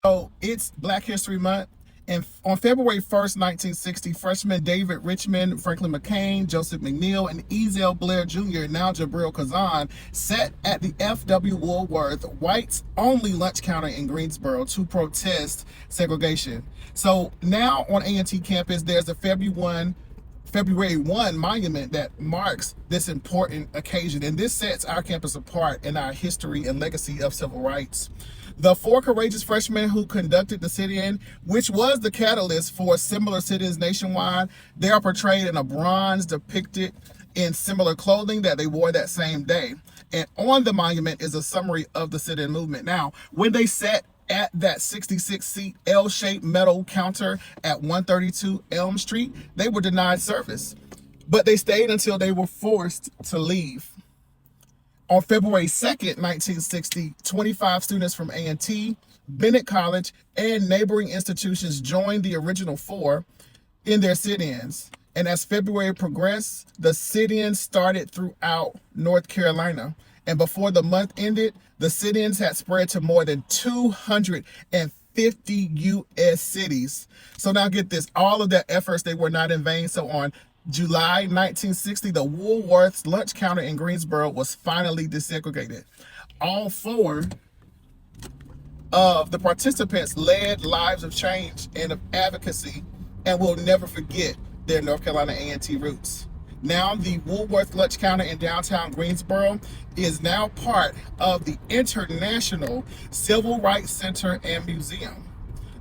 So it's Black History Month. And on February 1st, 1960, freshman David Richmond, Franklin McCain, Joseph McNeil, and Ezell Blair Jr., now Jabril Kazan, sat at the F.W. Woolworth whites only lunch counter in Greensboro to protest segregation. So now on A&T campus, there's a February 1 monument that marks this important occasion, and this sets our campus apart in our history and legacy of civil rights. The four courageous freshmen who conducted the sit-in, which was the catalyst for similar sit-ins nationwide, they are portrayed in a bronze depicted in similar clothing that they wore that same day. And on the monument is a summary of the sit-in movement. Now, when they sat at that 66-seat L-shaped metal counter at 132 Elm Street, they were denied service, but they stayed until they were forced to leave. On February 2nd, 1960, 25 students from A&T, Bennett College, and neighboring institutions joined the original four in their sit-ins. And as February progressed, the sit-ins started throughout North Carolina. And before the month ended, the sit-ins had spread to more than 250 U.S. cities. So now get this, all of their efforts, they were not in vain. So on July 1960, the Woolworth's lunch counter in Greensboro was finally desegregated. All four of the participants led lives of change and of advocacy and will never forget their North Carolina A&T roots. Now the Woolworth lunch counter in downtown Greensboro is now part of the International Civil Rights Center and Museum.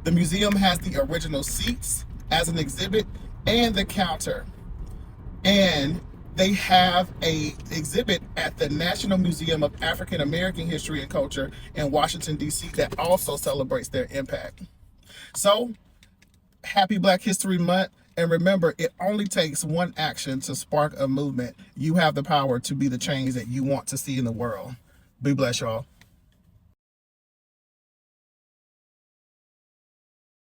The museum has the original seats as an exhibit and the counter. And they have an exhibit at the National Museum of African American History and Culture in Washington, D.C. that also celebrates their impact. So, happy Black History Month. And remember, it only takes one action to spark a movement. You have the power to be the change that you want to see in the world. Be blessed, y'all.